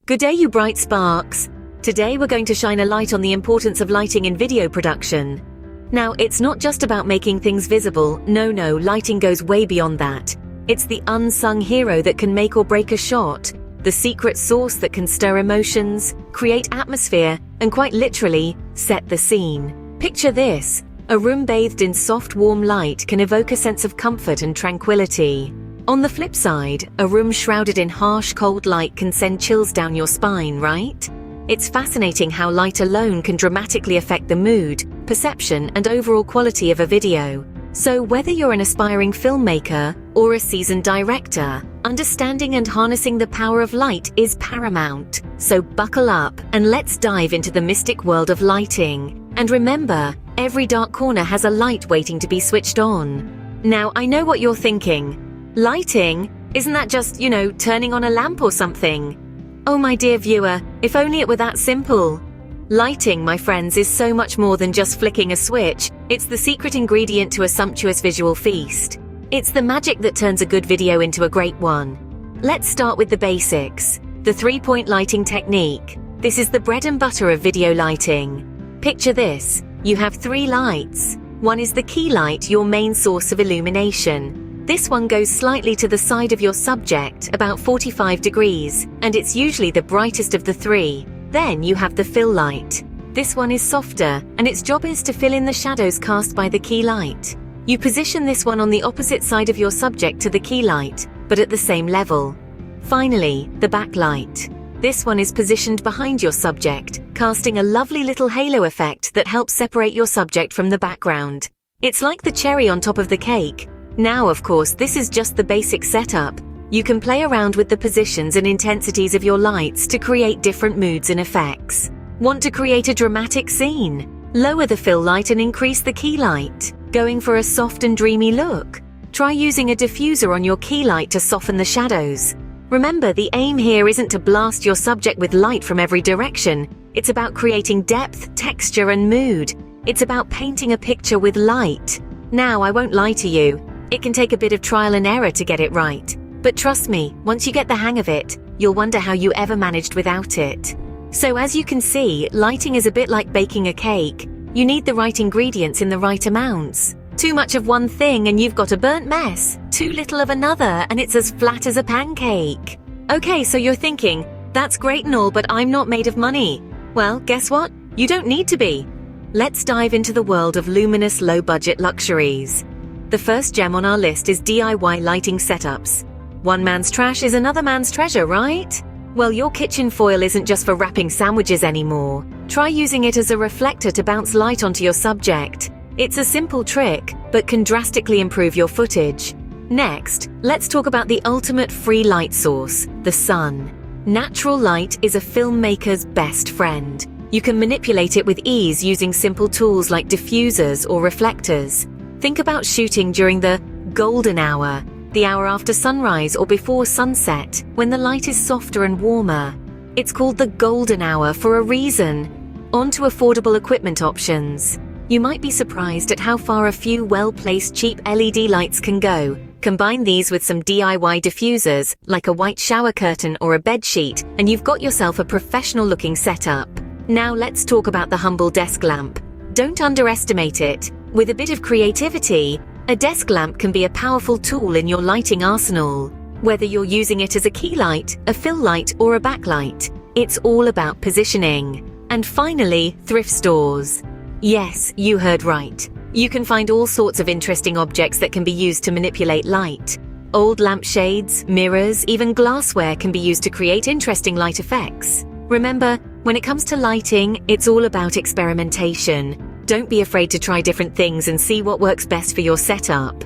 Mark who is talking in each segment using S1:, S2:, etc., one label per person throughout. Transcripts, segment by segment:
S1: Good day, you bright sparks. Today we're going to shine a light on the importance of lighting in video production. Now, it's not just about making things visible. No, lighting goes way beyond that. It's the unsung hero that can make or break a shot, the secret sauce that can stir emotions, create atmosphere, and quite literally, set the scene. Picture this. A room bathed in soft, warm light can evoke a sense of comfort and tranquility. On the flip side, a room shrouded in harsh, cold light can send chills down your spine, right? It's fascinating how light alone can dramatically affect the mood, perception, and overall quality of a video. So whether you're an aspiring filmmaker or a seasoned director, understanding and harnessing the power of light is paramount. So buckle up and let's dive into the mystic world of lighting. And remember, every dark corner has a light waiting to be switched on. Now, I know what you're thinking. Lighting? Isn't that just, turning on a lamp or something? Oh, my dear viewer, if only it were that simple. Lighting, my friends, is so much more than just flicking a switch. It's the secret ingredient to a sumptuous visual feast. It's the magic that turns a good video into a great one. Let's start with the basics. The three-point lighting technique. This is the bread and butter of video lighting. Picture this. You have three lights. One is the key light, your main source of illumination. This one goes slightly to the side of your subject, about 45 degrees, and it's usually the brightest of the three. Then you have the fill light. This one is softer, and its job is to fill in the shadows cast by the key light. You position this one on the opposite side of your subject to the key light, but at the same level. Finally, the backlight. This one is positioned behind your subject, casting a lovely little halo effect that helps separate your subject from the background. It's like the cherry on top of the cake. Now, of course, this is just the basic setup. You can play around with the positions and intensities of your lights to create different moods and effects. Want to create a dramatic scene? Lower the fill light and increase the key light. Going for a soft and dreamy look? Try using a diffuser on your key light to soften the shadows. Remember, the aim here isn't to blast your subject with light from every direction. It's about creating depth, texture, and mood. It's about painting a picture with light. Now, I won't lie to you. It can take a bit of trial and error to get it right. But trust me, once you get the hang of it, you'll wonder how you ever managed without it. So as you can see, lighting is a bit like baking a cake. You need the right ingredients in the right amounts. Too much of one thing and you've got a burnt mess. Too little of another and it's as flat as a pancake. Okay, so you're thinking, that's great and all, but I'm not made of money. Well, guess what? You don't need to be. Let's dive into the world of luminous, low-budget luxuries. The first gem on our list is DIY lighting setups. One man's trash is another man's treasure, right? Well, your kitchen foil isn't just for wrapping sandwiches anymore. Try using it as a reflector to bounce light onto your subject. It's a simple trick, but can drastically improve your footage. Next, let's talk about the ultimate free light source, the sun. Natural light is a filmmaker's best friend. You can manipulate it with ease using simple tools like diffusers or reflectors. Think about shooting during the golden hour, the hour after sunrise or before sunset, when the light is softer and warmer. It's called the golden hour for a reason. On to affordable equipment options. You might be surprised at how far a few well-placed cheap LED lights can go. Combine these with some DIY diffusers, like a white shower curtain or a bed sheet, and you've got yourself a professional-looking setup. Now let's talk about the humble desk lamp. Don't underestimate it. With a bit of creativity, a desk lamp can be a powerful tool in your lighting arsenal. Whether you're using it as a key light, a fill light, or a backlight, it's all about positioning. And finally, thrift stores. Yes, you heard right. You can find all sorts of interesting objects that can be used to manipulate light. Old lampshades, mirrors, even glassware can be used to create interesting light effects. Remember, when it comes to lighting, it's all about experimentation. Don't be afraid to try different things and see what works best for your setup.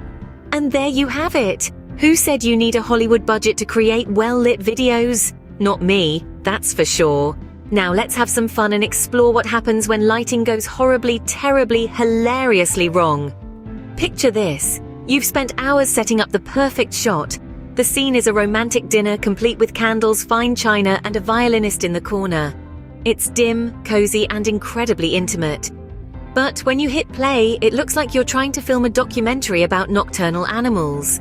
S1: And there you have it. Who said you need a Hollywood budget to create well-lit videos? Not me, that's for sure. Now let's have some fun and explore what happens when lighting goes horribly, terribly, hilariously wrong. Picture this. You've spent hours setting up the perfect shot. The scene is a romantic dinner complete with candles, fine china, and a violinist in the corner. It's dim, cozy, and incredibly intimate. But when you hit play, it looks like you're trying to film a documentary about nocturnal animals.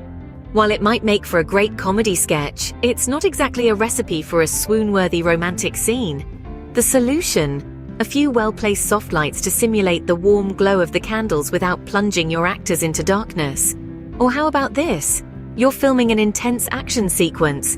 S1: While it might make for a great comedy sketch, it's not exactly a recipe for a swoon-worthy romantic scene. The solution? A few well-placed soft lights to simulate the warm glow of the candles without plunging your actors into darkness. Or how about this? You're filming an intense action sequence.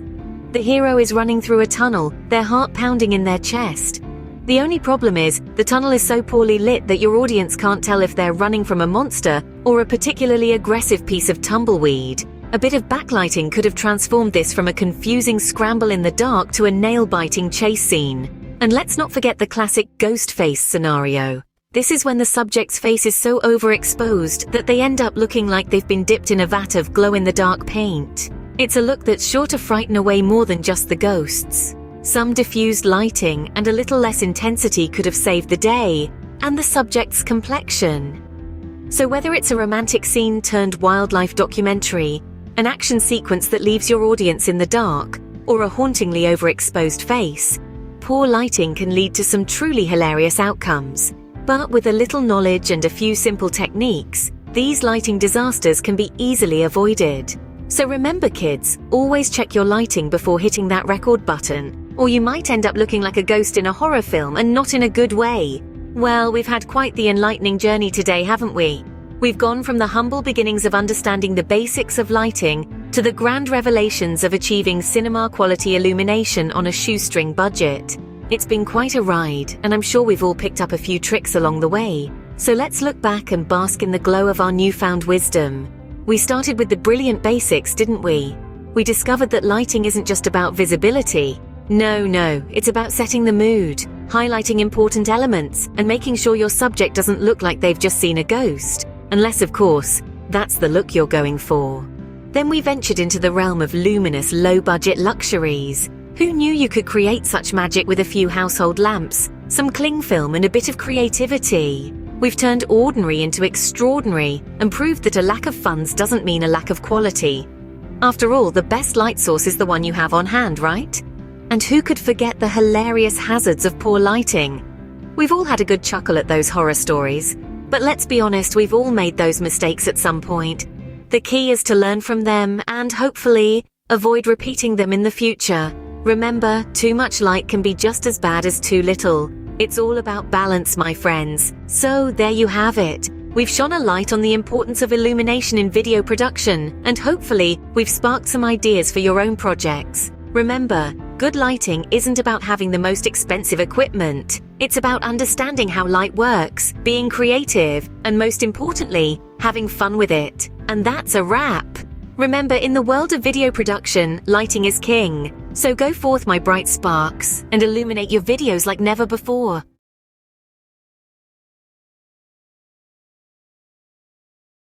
S1: The hero is running through a tunnel, their heart pounding in their chest. The only problem is, the tunnel is so poorly lit that your audience can't tell if they're running from a monster or a particularly aggressive piece of tumbleweed. A bit of backlighting could have transformed this from a confusing scramble in the dark to a nail-biting chase scene. And let's not forget the classic ghost face scenario. This is when the subject's face is so overexposed that they end up looking like they've been dipped in a vat of glow-in-the-dark paint. It's a look that's sure to frighten away more than just the ghosts. Some diffused lighting and a little less intensity could have saved the day, and the subject's complexion. So whether it's a romantic scene turned wildlife documentary, an action sequence that leaves your audience in the dark, or a hauntingly overexposed face, poor lighting can lead to some truly hilarious outcomes. But with a little knowledge and a few simple techniques, these lighting disasters can be easily avoided. So remember kids, always check your lighting before hitting that record button, or you might end up looking like a ghost in a horror film and not in a good way. Well, we've had quite the enlightening journey today, haven't we? We've gone from the humble beginnings of understanding the basics of lighting to the grand revelations of achieving cinema-quality illumination on a shoestring budget. It's been quite a ride, and I'm sure we've all picked up a few tricks along the way. So let's look back and bask in the glow of our newfound wisdom. We started with the brilliant basics, didn't we? We discovered that lighting isn't just about visibility. No, it's about setting the mood, highlighting important elements, and making sure your subject doesn't look like they've just seen a ghost. Unless, of course, that's the look you're going for. Then we ventured into the realm of luminous, low-budget luxuries. Who knew you could create such magic with a few household lamps, some cling film, and a bit of creativity? We've turned ordinary into extraordinary and proved that a lack of funds doesn't mean a lack of quality. After all, the best light source is the one you have on hand, right? And who could forget the hilarious hazards of poor lighting? We've all had a good chuckle at those horror stories. But let's be honest, we've all made those mistakes at some point. The key is to learn from them and, hopefully, avoid repeating them in the future. Remember, too much light can be just as bad as too little. It's all about balance, my friends. So, there you have it. We've shone a light on the importance of illumination in video production, and hopefully, we've sparked some ideas for your own projects. Remember, good lighting isn't about having the most expensive equipment. It's about understanding how light works, being creative, and most importantly, having fun with it. And that's a wrap. Remember, in the world of video production, lighting is king. So go forth, my bright sparks, and illuminate your videos like never before.